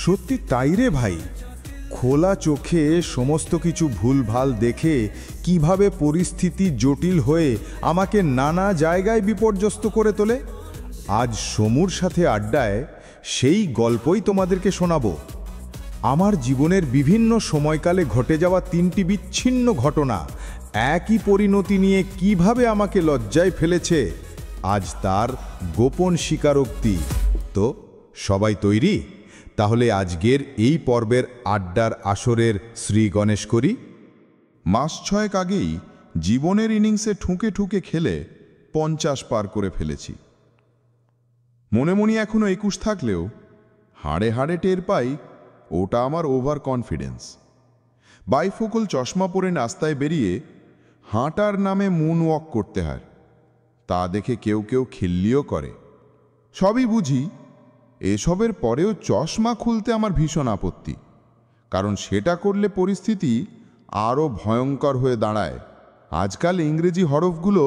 সত্যি তাই রে ভাই, খোলা চোখে সমস্ত কিছু ভুলভাল দেখে কিভাবে পরিস্থিতি জটিল হয়ে আমাকে নানা জায়গায় বিপর্যস্ত করে তোলে। আজ সমুর সাথে আড্ডায় সেই গল্পই তোমাদেরকে শোনাবো। আমার জীবনের বিভিন্ন সময়কালে ঘটে যাওয়া 3টি বিচ্ছিন্ন ঘটনা একই পরিণতি নিয়ে কিভাবে আমাকে লজ্জায় ফেলেছে, আজ তার গোপন স্বীকারোক্তি। তো সবাই তৈরি? তাহলে আজকের এই পর্বের আড্ডার আসরের শ্রী গণেশ করি। মাস 6 আগেই জীবনের ইনিংসে ঠুকে ঠুকে খেলে 50 পার করে ফেলেছি। মনে মনে এখনো 21 থাকলেও হাড়ে হাড়ে টের পাই ওটা আমার ওভার কনফিডেন্স। বাইফোকল চশমা পরে রাস্তায় বেরিয়ে হাঁটার নামে মুন ওয়াক করতে হয়, তা দেখে কেউ কেউ খিল্লিও করে। সবই বুঝি, এসবের পরেও চশমা খুলতে আমার ভীষণ আপত্তি, কারণ সেটা করলে পরিস্থিতি আরও ভয়ঙ্কর হয়ে দাঁড়ায়। আজকাল ইংরেজি হরফগুলো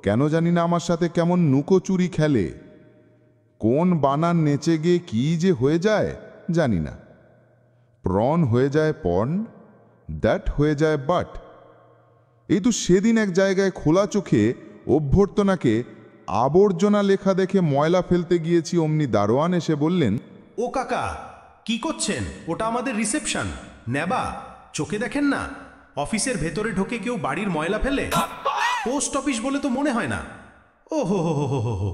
কেন জানি না আমার সাথে কেমন নুকোচুরি খেলে। কোন বানান নেচে গিয়ে কী যে হয়ে যায় জানি না। প্রন হয়ে যায় পর্ন, দ্যাট হয়ে যায় বাট। এই তো সেদিন এক জায়গায় খোলা চোখে অভ্যর্থনাকে আবর্জনা লেখা দেখে ময়লা ফেলতে গিয়েছি, অমনি দারোয়ান এসে বললেন, ও কাকা, কি করছেন? ওটা আমাদের রিসেপশন। নেবা, চোখে দেখেন না? অফিসের ভেতরে ঢোকে কেউ বাড়ির ময়লা ফেলে? পোস্ট অফিস বলে তো মনে হয় না। ও হো হো হো হো হো,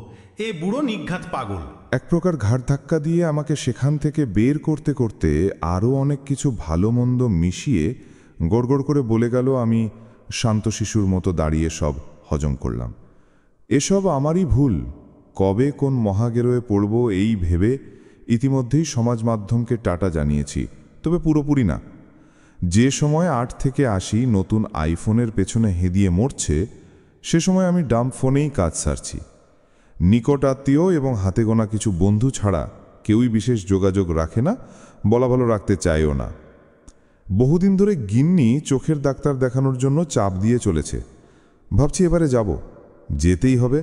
এ বুড়ো নিঘাত পাগল। এক প্রকার ঘাড় ধাক্কা দিয়ে আমাকে সেখান থেকে বের করতে করতে আরও অনেক কিছু ভালো মন্দ মিশিয়ে গড়গড় করে বলে গেল। আমি শান্ত শিশুর মতো দাঁড়িয়ে সব হজম করলাম। এসব আমারই ভুল। কবে কোন মহাগেরোয়ে পড়ব এই ভেবে ইতিমধ্যেই সমাজ মাধ্যমকে টাটা জানিয়েছি, তবে পুরোপুরি না। যে সময় 8 থেকে 80 নতুন আইফোনের পেছনে হেদিয়ে মরছে, সে সময় আমি ডাম্প ফোনেই কাজ সারছি। নিকট আত্মীয় এবং হাতে গোনা কিছু বন্ধু ছাড়া কেউই বিশেষ যোগাযোগ রাখে না, বলা ভালো রাখতে চায়ও না। বহুদিন ধরে গিন্নি চোখের ডাক্তার দেখানোর জন্য চাপ দিয়ে চলেছে। ভাবছি এবারে যাব, যেতেই হবে,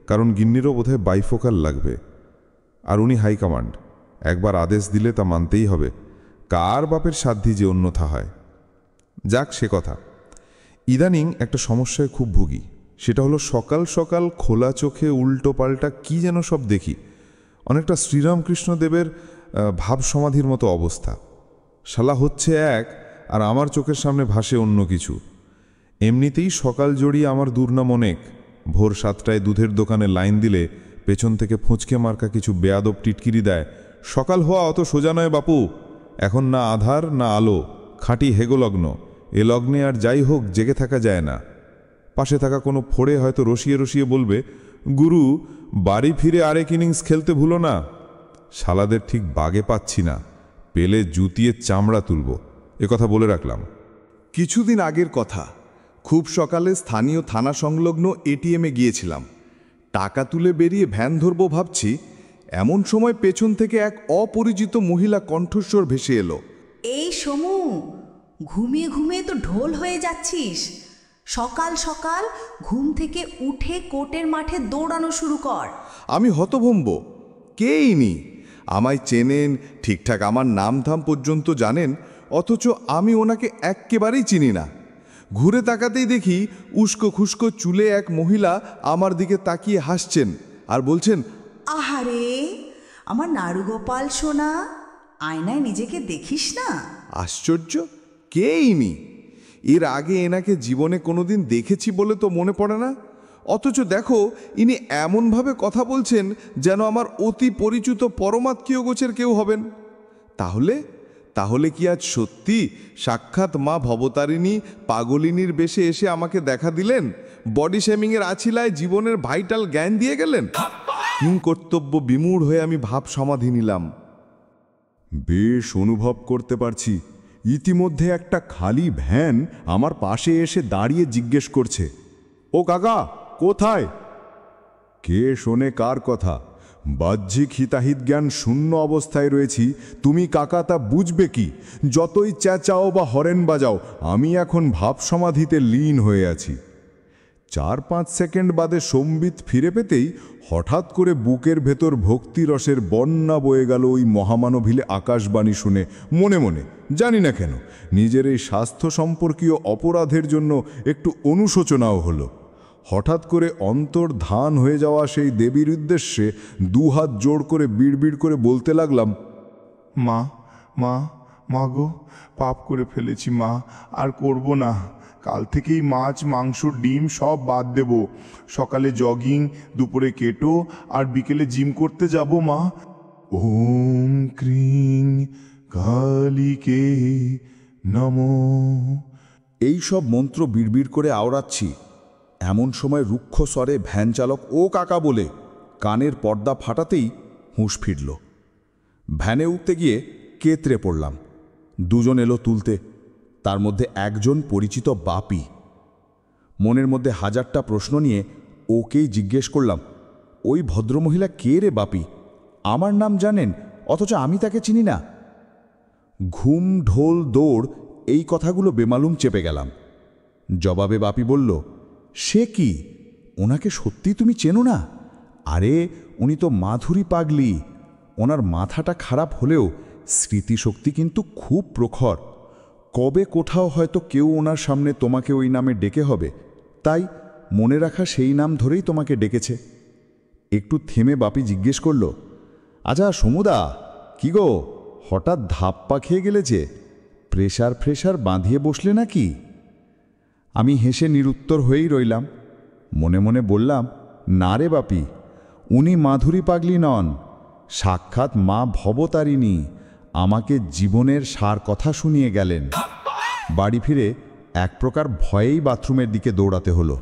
কারণ গিন্নিরও বোধহয় বাইফোকাল লাগবে। আর উনি হাইকমান্ড, একবার আদেশ দিলে তা মানতেই হবে, কার বাপের সাধ্যি যে অন্যথা হয়। যাক সে কথা। ইদানিং একটা সমস্যায় খুব ভুগি, সেটা হলো সকাল সকাল খোলা চোখে উল্টো পাল্টা কী যেন সব দেখি। অনেকটা শ্রীরামকৃষ্ণদেবের ভাব সমাধির মতো অবস্থা। শালা হচ্ছে এক, আর আমার চোখের সামনে ভাসে অন্য কিছু। এমনিতেই সকাল জড়িয়ে আমার দুর্নাম অনেক। ভোর 7টায় দুধের দোকানে লাইন দিলে পেছন থেকে ফুঁচকে মার্কা কিছু বেয়াদব টিটকিরি দেয়, সকাল হওয়া অত সোজা নয় বাপু, এখন না আধার না আলো, খাঁটি হেগোলগ্ন। এ লগ্নে আর যাই হোক জেগে থাকা যায় না। পাশে থাকা কোনো ফোড়ে হয়তো রসিয়ে রসিয়ে বলবে, গুরু বাড়ি ফিরে আরেক ইনিংস খেলতে ভুলো না। শালাদের ঠিক বাগে পাচ্ছি না, পেলে জুতিয়ে চামড়া তুলব, কথা বলে রাখলাম। কিছুদিন আগের কথা, খুব সকালে স্থানীয় থানা সংলগ্ন এটিএমে গিয়েছিলাম। টাকা তুলে বেরিয়ে ভ্যান ধরব ভাবছি, এমন সময় পেছন থেকে এক অপরিচিত মহিলা কণ্ঠস্বর ভেসে এলো, এই সমু, ঘুমিয়ে ঘুমিয়ে তো ঢোল হয়ে যাচ্ছিস। সকাল সকাল ঘুম থেকে উঠে কোর্টের মাঠে দৌড়ানো শুরু কর। আমি হতভম্ব। কে ইনি? আমায় চেনেন, ঠিকঠাক আমার নাম ধাম পর্যন্ত জানেন, অথচ আমি ওনাকে এক্কেবারেই চিনি না। ঘুরে তাকাতেই দেখি উস্কো খুস্কো চুলে এক মহিলা আমার দিকে তাকিয়ে হাসছেন আর বলছেন, আহারে আমার নারুগোপাল সোনা, আয়নায় নিজেকে দেখিস না? আশ্চর্য, কে ইনি? এর আগে এনাকে জীবনে কোনোদিন দেখেছি বলে তো মনে পড়ে না, অথচ দেখো ইনি এমনভাবে কথা বলছেন যেন আমার অতি পরিচিত পরমাত্মীয় গোছের কেউ হবেন। তাহলে কি আজ সত্যি সাক্ষাৎ মা ভবতারিণী পাগলিনীর বেশে এসে আমাকে দেখা দিলেন, বডি শেমিংয়ের আছিলায় জীবনের ভাইটাল জ্ঞান দিয়ে গেলেন? কিংকর্তব্য বিমূঢ় হয়ে আমি ভাব সমাধি নিলাম। বেশ অনুভব করতে পারছি, ইতিমধ্যে একটা খালি ভ্যান আমার পাশে এসে দাঁড়িয়ে জিজ্ঞেস করছে, ও কাকা কোথায়? কে শোনে কার কথা? বাহ্যিক হিতাহিত জ্ঞান শূন্য অবস্থায় রয়েছি, তুমি কাকা তা বুঝবে কি? যতই চেঁচাও বা হরেন বাজাও, আমি এখন ভাব সমাধিতে লীন হয়ে আছি। 4-5 সেকেন্ড বাদে সম্বিত ফিরে পেতেই হঠাৎ করে বুকের ভেতর ভক্তিরসের বন্যা বয়ে গেল ওই মহামানবিলে আকাশবাণী শুনে। মনে মনে জানি না কেন নিজের এই স্বাস্থ্য সম্পর্কীয় অপরাধের জন্য একটু অনুশোচনাও হলো। হঠাৎ করে অন্তর্ধান হয়ে যাওয়া সেই দেবীর উদ্দেশ্যে দুহাত জোড় করে বিড়বিড় করে বলতে লাগলাম, মা মা মা গো, পাপ করে ফেলেছি মা, আর করব না। কাল থেকেই মাছ, মাংস, ডিম সব বাদ দেব। সকালে জগিং, দুপুরে কেটো, আর বিকেলে জিম করতে যাব মা। ওম ক্রিং কালিকে নমো। এই সব মন্ত্র বিড়বিড় করে আওড়াচ্ছি, এমন সময় রুক্ষ স্বরে ভ্যান চালক ও কাকা বলে কানের পর্দা ফাটাতেই হুঁশ ফিরল। ভ্যানে উঠতে গিয়ে কেতরে পড়লাম। দুজন এলো তুলতে, তার মধ্যে একজন পরিচিত বাপি। মনের মধ্যে হাজারটা প্রশ্ন নিয়ে ওকেই জিজ্ঞেস করলাম, ওই ভদ্রমহিলা কে রে বাপি? আমার নাম জানেন, অথচ আমি তাকে চিনি না। ঘুম, ঢোল, দৌড় এই কথাগুলো বেমালুম চেপে গেলাম। জবাবে বাপি বলল, সে কি, ওনাকে সত্যি তুমি চেনো না? আরে উনি তো মাধুরী পাগলি। ওনার মাথাটা খারাপ হলেও স্মৃতিশক্তি কিন্তু খুব প্রখর। কবে কোথাও হয়তো কেউ ওনার সামনে তোমাকে ওই নামে ডেকে হবে, তাই মনে রাখা সেই নাম ধরেই তোমাকে ডেকেছে। একটু থেমে বাপি জিজ্ঞেস করল, আচ্ছা সমুদা, কি গো হঠাৎ ধাপ্পা খেয়ে গেলে যে? প্রেশার ফ্রেশার বাঁধিয়ে বসলে নাকি? আমি হেসে নিরুত্তর হয়েই রইলাম। মনে মনে বললাম, না রে বাপি, উনি মাধুরী পাগলি নন, সাক্ষাৎ মা ভবতারিণী আমাকে জীবনের সার কথা শুনিয়ে গেলেন। বাড়ি ফিরে এক প্রকার ভয়েই বাথরুমের দিকে দৌড়াতে হলো।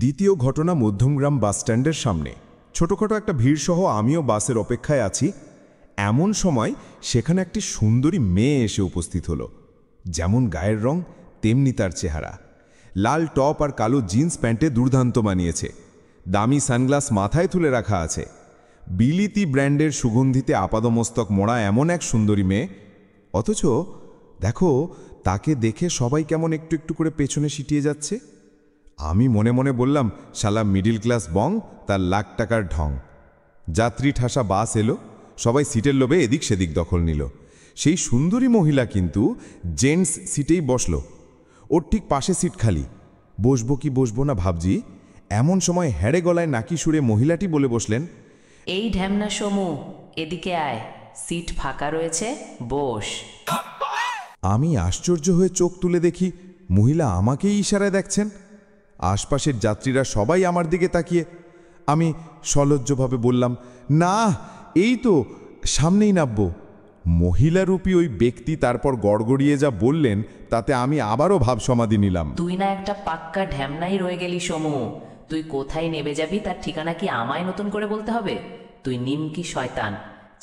দ্বিতীয় ঘটনা মধ্যমগ্রাম বাসস্ট্যান্ডের সামনে। ছোটখাটো একটা ভিড়সহ আমিও বাসের অপেক্ষায় আছি। এমন সময় সেখানে একটি সুন্দরী মেয়ে এসে উপস্থিত হলো। যেমন গায়ের রং তেমনি তার চেহারা। লাল টপ আর কালো জিন্স প্যান্টে দুর্দান্ত মানিয়েছে। দামি সানগ্লাস মাথায় তুলে রাখা আছে। বিলিতি ব্র্যান্ডের সুগন্ধিতে আপাদমস্তক মোড়া এমন এক সুন্দরী মেয়ে। অথচ দেখো, তাকে দেখে সবাই কেমন একটু একটু করে পেছনে সিটিয়ে যাচ্ছে। আমি মনে মনে বললাম, শালা মিডিল ক্লাস বং, তার লাখ টাকার ঢং। যাত্রী ঠাসা বাস এলো, সবাই সিটের লোভে এদিক সেদিক দখল নিল। সেই সুন্দরী মহিলা কিন্তু জেন্টস সিটেই বসল। ওর ঠিক পাশে সিট খালি। বসবো কি বসবো না ভাবছি, এমন সময় হেড়ে গলায় নাকি সুরে মহিলাটি বলে বসলেন, এই ঢ্যামনা সমু, এদিকে আয়, সিট ফাঁকা রয়েছে, বস। আমি আশ্চর্য হয়ে চোখ তুলে দেখি মহিলা আমাকেই ইশারায় দেখছেন। আশপাশের যাত্রীরা সবাই আমার দিকে তাকিয়ে। আমি সলজ্জভাবে বললাম, না, এই তো সামনেই নামবো। মহিলারূপী ওই ব্যক্তি তারপর গড়গড়িয়ে যা বললেন তাতে আমি আবারও ভাব সমাধি নিলাম। তুই না একটা পাক্কা ঢ্যামনাই রয়ে গেলি সমু। তুই কোথায় নেমে যাবি তার ঠিকানা কি আমায় নতুন করে বলতে হবে? তুই নিমকি শয়তান।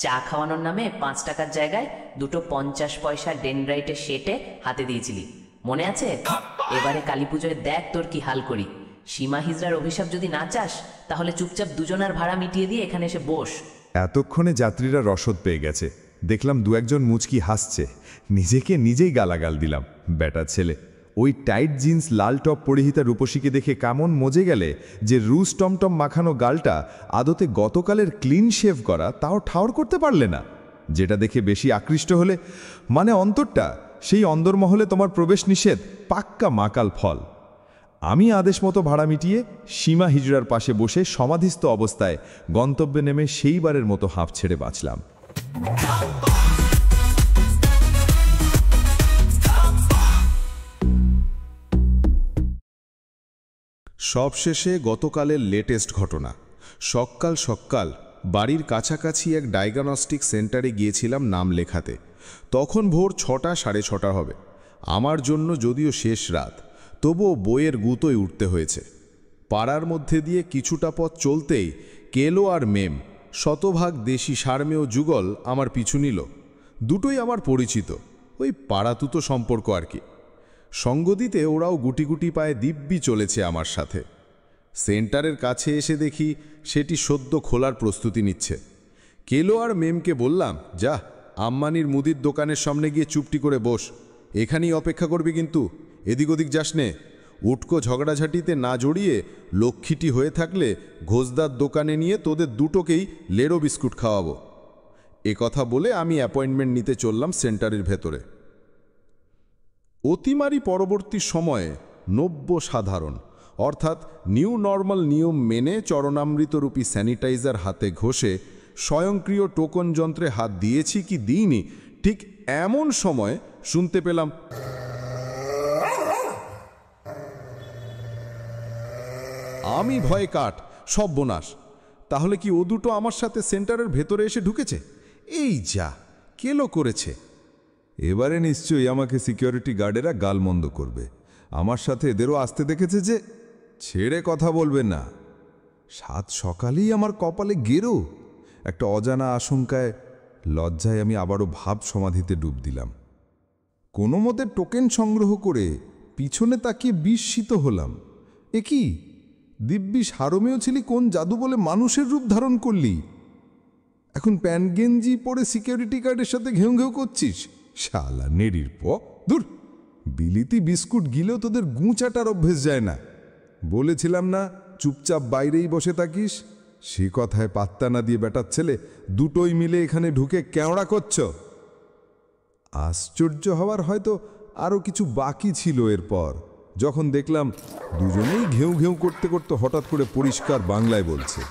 চা খাওয়ানোর নামে 5 টাকার জায়গায় দুটো 50 পয়সা ডেনড্রাইটের সেটে হাতে দিয়েছিলি, মনে আছে? এবারে কালী পুজোয় দেখ তোর কি হাল করি। সীমা হিজড়ার অভিশাপ যদি না চাস তাহলে চুপচাপ দুজনার ভাড়া মিটিয়ে দিয়ে এখানে এসে বস। এতক্ষণে যাত্রীরা রসদ পেয়ে গেছে। দেখলাম দু একজন মুচকি হাসছে। নিজেকে নিজেই গালাগাল দিলাম। ব্যাটা ছেলে, ওই টাইট জিন্স লাল টপ পরিহিতা রূপসীকে দেখে কেমন মজে গেলে যে রুস টমটম মাখানো গালটা আদতে গতকালের ক্লিন শেভ করা তাও ঠাউর করতে পারলে না। যেটা দেখে বেশি আকৃষ্ট হলে, মানে অন্তরটা, সেই অন্দরমহলে তোমার প্রবেশ নিষেধ, পাক্কা মাকাল ফল। আমি আদেশ মতো ভাড়া মিটিয়ে সীমা হিজড়ার পাশে বসে সমাধিস্থ অবস্থায় গন্তব্যে নেমে সেইবারের মতো হাঁফ ছেড়ে বাঁচলাম। সবশেষে গতকালের লেটেস্ট ঘটনা। সকাল সকাল বাড়ির কাছাকাছি এক ডায়াগনস্টিক সেন্টারে গিয়েছিলাম নাম লেখাতে। তখন ভোর 6টা, 6:30 হবে। আমার জন্য যদিও শেষ রাত, তবুও বইয়ের গুঁতোয় উঠতে হয়েছে। পাড়ার মধ্যে দিয়ে কিছুটা পথ চলতেই কেলো আর মেম, শতভাগ দেশি সারমেয় যুগল আমার পিছু নিল। দুটোই আমার পরিচিত, ওই পাড়াতুতো সম্পর্ক আর কি। সঙ্গ দিতে ওরাও গুটি গুটি পায়ে দিব্যি চলেছে আমার সাথে। সেন্টারের কাছে এসে দেখি সেটি সদ্য খোলার প্রস্তুতি নিচ্ছে। কেলো আর মেমকে বললাম, যা আম্মানির মুদির দোকানের সামনে গিয়ে চুপটি করে বস। এখানেই অপেক্ষা করবি, কিন্তু এদিক ওদিক যাস নে। উটকো ঝগড়াঝাটিতে না জড়িয়ে লক্ষ্মীটি হয়ে থাকলে ঘোষদার দোকানে নিয়ে তোদের দুটোকেই লেরো বিস্কুট খাওয়াবো। এ কথা বলে আমি অ্যাপয়েন্টমেন্ট নিতে চললাম সেন্টারের ভেতরে। অতিমারি পরবর্তী সময়ে নব্য সাধারণ অর্থাৎ নিউ নর্মাল নিয়ম মেনে চরণামৃতরূপী স্যানিটাইজার হাতে ঘষে স্বয়ংক্রিয় টোকন যন্ত্রে হাত দিয়েছি কি দিইনি, ঠিক এমন সময় শুনতে পেলাম আমি ভয়ে কাঠ, সর্বনাশ। তাহলে কি ও দুটো আমার সাথে সেন্টারের ভেতরে এসে ঢুকেছে? এই যা কেলো করেছে। এবারে নিশ্চয়ই আমাকে সিকিউরিটি গার্ডেরা গালমন্দ করবে। আমার সাথে এদেরও আসতে দেখেছে যে। ছেড়ে কথা বলবে না। সাত সকালেই আমার কপালে গেরো। একটা অজানা আশঙ্কায় লজ্জায় আমি আবারও ভাব সমাধিতে ডুব দিলাম। কোনো মতে টোকেন সংগ্রহ করে পিছনে তাকিয়ে বিস্মিত হলাম। এ কি দিব্যি সারমেয় ছিলি, কোন জাদু বলে মানুষের রূপ ধারণ করলি? এখন প্যান্ট গেঞ্জি পরে সিকিউরিটি গার্ডের সাথে ঘেউ ঘেউ করছিস? শালা নেড়ির দূর। বিলিতি বিস্কুট গিলেও তোদের গুঁচাটার অভ্যেস যায় না। বলেছিলাম না চুপচাপ বাইরেই বসে থাকিস? সে কথায় পাত্তা না দিয়ে বেটার ছেলে দুটোই মিলে এখানে ঢুকে কেওড়া করছ। আশ্চর্য হওয়ার হয়তো আরও কিছু বাকি ছিল এরপর, যখন দেখলাম দুজনেই ঘেউ ঘেউ করতে করতে হঠাৎ করে পরিষ্কার বাংলায় বলছে,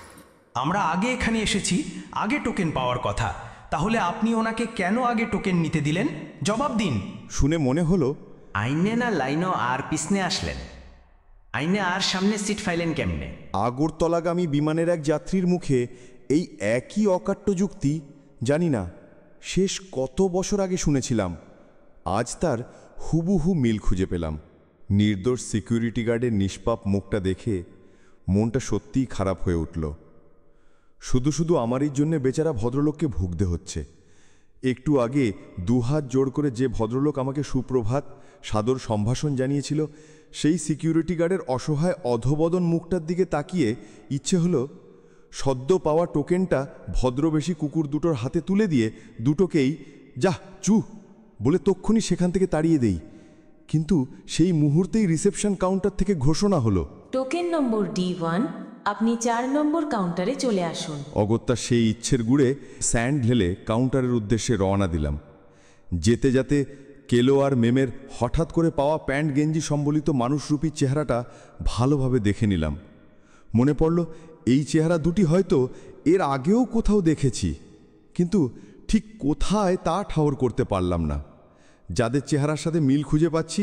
আমরা আগে এখানে এসেছি, আগে টোকেন পাওয়ার কথা। তাহলে আপনি ওনাকে কেন আগে টোকেন নিতে দিলেন? জবাব দিন। শুনে মনে হলো আইনে না লাইনও আর পিছনে আসলেন? আইনে আর সামনে সিট ফাইলেন কেমনে? আগরতলাগামী বিমানের এক যাত্রীর মুখে এই একই অকাট্য যুক্তি জানি না শেষ কত বছর আগে শুনেছিলাম। আজ তার হুবহু মিল খুঁজে পেলাম। নির্দোষ সিকিউরিটি গার্ডের নিষ্পাপ মুখটা দেখে মনটা সত্যিই খারাপ হয়ে উঠল। শুধু শুধু আমারই জন্য বেচারা ভদ্রলোককে ভুগতে হচ্ছে। একটু আগে দুহাত জোড় করে যে ভদ্রলোক আমাকে সুপ্রভাত সাদর সম্ভাষণ জানিয়েছিল, সেই সিকিউরিটি গার্ডের অসহায় অধবদন মুখটার দিকে তাকিয়ে ইচ্ছে হলো সদ্য পাওয়া টোকেনটা ভদ্রবেশী কুকুর দুটোর হাতে তুলে দিয়ে দুটোকেই যা চু বলে তক্ষুনি সেখান থেকে তাড়িয়ে দেই। কিন্তু সেই মুহূর্তেই রিসেপশন কাউন্টার থেকে ঘোষণা হলো, টোকেন নম্বর D1, আপনি 4 নম্বর কাউন্টারে চলে আসুন। অগত্যা সেই ইচ্ছের গুড়ে স্যান্ড ঢেলে কাউন্টারের উদ্দেশ্যে রওনা দিলাম। যেতে যেতে কেলো আর মেমের হঠাৎ করে পাওয়া প্যান্ট গেঞ্জি সম্বলিত মানুষরূপী চেহারাটা ভালোভাবে দেখে নিলাম। মনে পড়ল এই চেহারা দুটি হয়তো এর আগেও কোথাও দেখেছি, কিন্তু ঠিক কোথায় তা ঠাউর করতে পারলাম না। যাদের চেহারার সাথে মিল খুঁজে পাচ্ছি,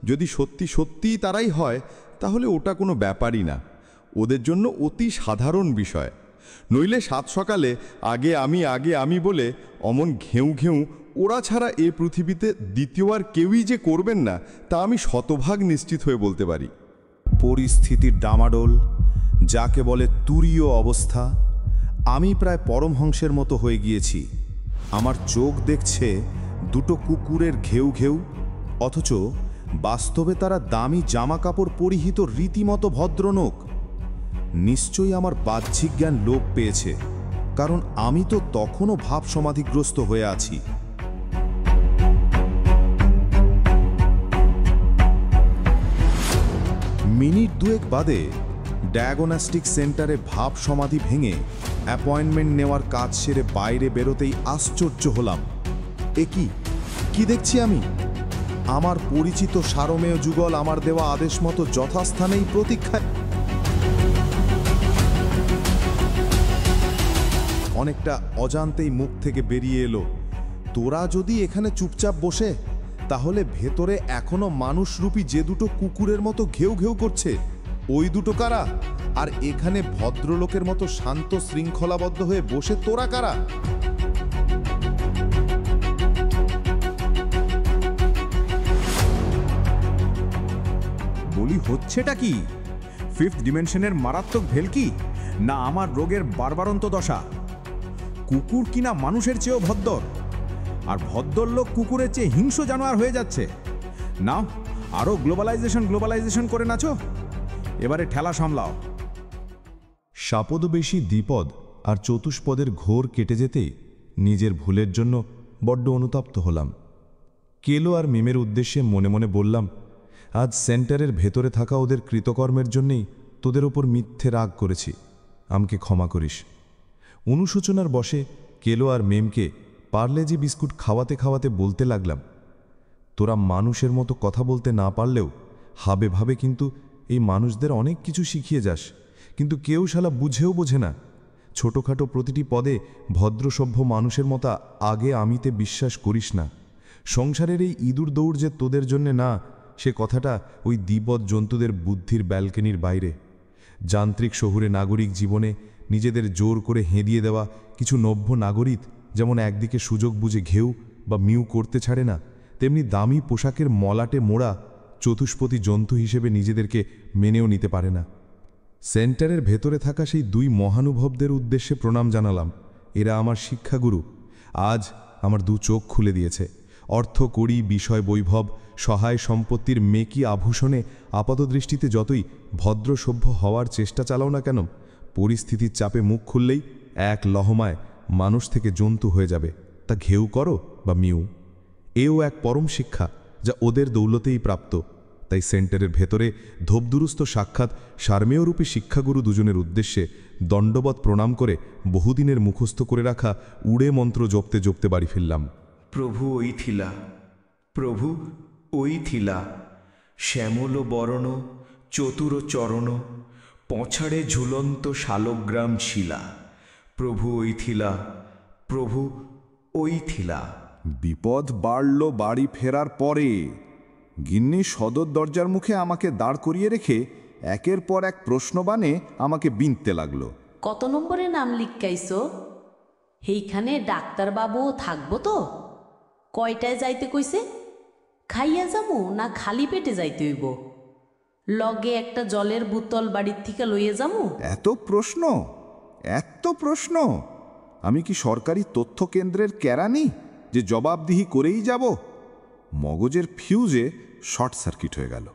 যদি সত্যি সত্যিই তারাই হয়, তাহলে ওটা কোনো ব্যাপারই না, ওদের জন্য অতি সাধারণ বিষয়। নইলে সাত সকালে আগে আমি বলে অমন ঘেউ ঘেউ ওরা ছাড়া এ পৃথিবীতে দ্বিতীয়বার কেউই যে করবেন না, তা আমি শতভাগ নিশ্চিত হয়ে বলতে পারি। পরিস্থিতির ডামাডোল, যাকে বলে তুরীয় অবস্থা। আমি প্রায় পরমহংসের মতো হয়ে গিয়েছি। আমার চোখ দেখছে দুটো কুকুরের ঘেউ ঘেউ, অথচ বাস্তবে তারা দামি জামা কাপড় পরিহিত রীতিমতো ভদ্রলোক। নিশ্চয়ই আমার বাহ্যিক জ্ঞান লোপ পেয়েছে, কারণ আমি তো তখনও ভাব সমাধিগ্রস্ত হয়ে আছি। মিনিট দুয়েক বাদে ডায়াগনস্টিক সেন্টারে ভাব সমাধি ভেঙে অ্যাপয়েন্টমেন্ট নেওয়ার কাজ সেরে বাইরে বেরোতেই আশ্চর্য হলাম। এ কি দেখছি আমি? আমার পরিচিত সারমেয় যুগল আমার দেওয়া আদেশ মতো যথাস্থানেই প্রতীক্ষায়। অনেকটা অজান্তেই মুখ থেকে বেরিয়ে এলো, তোরা যদি এখানে চুপচাপ বসে, তাহলে ভেতরে এখনো মানুষরূপী যে দুটো কুকুরের মতো ঘেউ ঘেউ করছে, ওই দুটো কারা? আর এখানে ভদ্রলোকের মতো শান্ত শৃঙ্খলাবদ্ধ হয়ে বসে তোরা কারা? বলি হচ্ছেটা কি? ফিফথ ডিমেনশনের মারাত্মক ভেলকি, না আমার রোগের বারবারন্ত দশা? কুকুর কিনা মানুষের চেয়েও ভদ্দর, আর ভদ্দর লোক কুকুরের চেয়ে হিংস্র জানোয়ার হয়ে যাচ্ছে। নাও আরও গ্লোবালাইজেশন করে নাচো, এবারে ঠেলা সামলাও। সাপদবেশী দ্বিপদ আর চতুষ্পদের ঘোর কেটে যেতেই নিজের ভুলের জন্য বড্ড অনুতপ্ত হলাম। কেলো আর মিমের উদ্দেশ্যে মনে মনে বললাম, আজ সেন্টারের ভেতরে থাকা ওদের কৃতকর্মের জন্যেই তোদের ওপর মিথ্যে রাগ করেছি, আমাকে ক্ষমা করিস। অনুশোচনার বশে কেলো আর মেমকে পার্লেজি বিস্কুট খাওয়াতে খাওয়াতে বলতে লাগলাম, তোরা মানুষের মতো কথা বলতে না পারলেও হাবে ভাবে কিন্তু এই মানুষদের অনেক কিছু শিখিয়ে যাস, কিন্তু কেউ শালা বুঝেও বোঝে না। ছোটোখাটো প্রতিটি পদে ভদ্রসভ্য মানুষের মতো আগে আমিতে বিশ্বাস করিস না। সংসারের এই ইঁদুর দৌড় যে তোদের জন্যে না, সে কথাটা ওই দ্বিপদ জন্তুদের বুদ্ধির ব্যালকনির বাইরে। যান্ত্রিক শহুরে নাগরিক জীবনে নিজেদের জোর করে হেঁদিয়ে দেওয়া কিছু নভ্য নাগরিক যেমন একদিকে সুযোগ বুঝে ঘেউ বা মিউ করতে ছাড়ে না, তেমনি দামি পোশাকের মলাটে মোড়া চতুষ্পদী জন্তু হিসেবে নিজেদেরকে মেনেও নিতে পারে না। সেন্টারের ভেতরে থাকা সেই দুই মহানুভবদের উদ্দেশ্যে প্রণাম জানালাম। এরা আমার শিক্ষাগুরু। আজ আমার দু চোখ খুলে দিয়েছে। অর্থ কড়ি বিষয় বৈভব সহায় সম্পত্তির মেকি আভূষণে আপাতদৃষ্টিতে যতই ভদ্রসভ্য হওয়ার চেষ্টা চালাও না কেন, পরিস্থিতির চাপে মুখ খুললেই এক লহমায় মানুষ থেকে জন্তু হয়ে যাবে, তা ঘেউ করো বা মিউ। এও এক পরম শিক্ষা যা ওদের দৌলতেই প্রাপ্ত। তাই সেন্টারের ভেতরে ধোপদুরুস্ত সাক্ষাৎ সার্মেয়রূপী শিক্ষাগুরু দুজনের উদ্দেশ্যে দণ্ডবৎ প্রণাম করে বহুদিনের মুখস্থ করে রাখা উড়ে মন্ত্র জপতে জপতে বাড়ি ফিরলাম। প্রভু ওই থিলা, প্রভু ওই থিলা, শ্যামল বরণ চতুর চরণ, পছাড়ে ঝুলন্ত শালগ্রাম শিলা। প্রভু ওই থিলা, প্রভু ওই থিলা। বিপদ বাড়ল বাড়ি ফেরার পরে। গিন্নি সদর দরজার মুখে আমাকে দাঁড় করিয়ে রেখে একের পর এক প্রশ্নবাণে আমাকে বিনতে লাগলো। কত নম্বরে নাম লিখাইছো? সেইখানে ডাক্তারবাবুও থাকবো তো? কয়টায় যাইতে কইছে? খাইয়া যাবো না খালি পেটে যাইতে হইব? লগে একটা জলের বোতল বাড়ির থেকে লইয়া যাবো? এত প্রশ্ন, এত প্রশ্ন! আমি কি সরকারি তথ্য কেন্দ্রের কেরানি যে জবাবদিহি করেই যাব? মগজের ফিউজে শর্ট সার্কিট হয়ে গেল।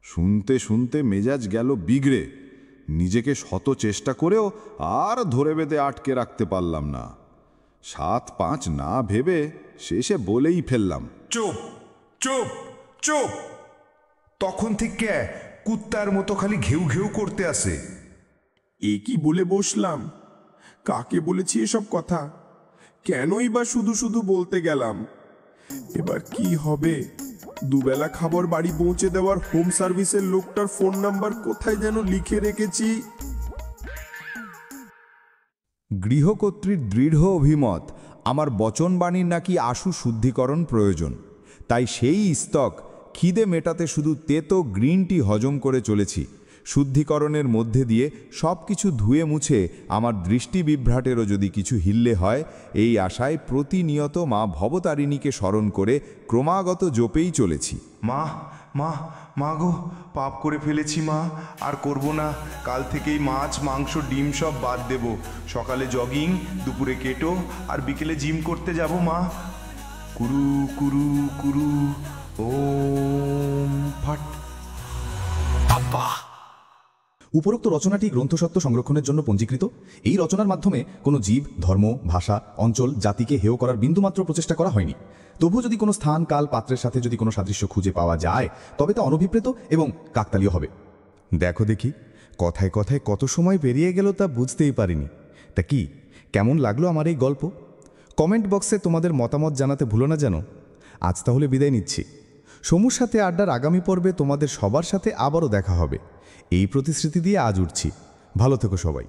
শুনতে শুনতে মেজাজ গেল বিগড়ে। নিজেকে শত চেষ্টা করেও আর ধরে বেঁধে আটকে রাখতে পারলাম না। 7-5 না ভেবে শেষে বলেই ফেললাম, চুপ চুপ চুপ! তখন থেকে কুত্তার মতো খালি ঘেউ ঘেউ করতে আসে। এ কি বলে বসলাম? কাকে বলেছি এসব কথা? কেনই বা শুধু শুধু বলতে গেলাম? এবার কি হবে? দুবেলা খাবার বাড়ি পৌঁছে দেওয়ার হোম সার্ভিসের লোকটার ফোন নাম্বার কোথায় যেন লিখে রেখেছি। গৃহকর্ত্রীর দৃঢ় অভিমত, আমার বচনবাণীর নাকি আশু শুদ্ধিকরণ প্রয়োজন। তাই সেই স্তক খিদে মেটাতে শুধু তেতো গ্রিন টি হজম করে চলেছি। শুদ্ধিকরণের মধ্যে দিয়ে সব কিছু ধুয়ে মুছে আমার দৃষ্টি বিভ্রাটেরও যদি কিছু হিল্লে হয়, এই আশায় প্রতিনিয়ত মা ভবতারিণীকে স্মরণ করে ক্রমাগত জপেই চলেছি। মা মা মা গো, পাপ করে ফেলেছি মা, আর করব না। কাল থেকেই মাছ মাংস ডিম সব বাদ দেব। সকালে জগিং, দুপুরে কেটো, আর বিকেলে জিম করতে যাব মা। কুরু কুরু কুরু ওম ফাট। আব্বা! উপরোক্ত রচনাটি গ্রন্থসত্ত্ব সংরক্ষণের জন্য পঞ্জীকৃত। এই রচনার মাধ্যমে কোনো জীব, ধর্ম, ভাষা, অঞ্চল, জাতিকে হেয় করার বিন্দুমাত্র প্রচেষ্টা করা হয়নি। তবুও যদি কোনো স্থান, কাল, পাত্রের সাথে যদি কোনো সাদৃশ্য খুঁজে পাওয়া যায়, তবে তা অনভিপ্রেত এবং কাকতালীয় হবে। দেখো দেখি, কথায় কথায় কত সময় পেরিয়ে গেল তা বুঝতেই পারিনি। তা কি কেমন লাগলো আমার এই গল্প? কমেন্ট বক্সে তোমাদের মতামত জানাতে ভুলো না যেন। আজ তাহলে বিদায় নিচ্ছি। সমুর সাথে আড্ডার আগামী পর্বে তোমাদের সবার সাথে আবারও দেখা হবে, এই প্রতিশ্রুতি দিয়ে আজ উঠছি। ভালো থেকো সবাই।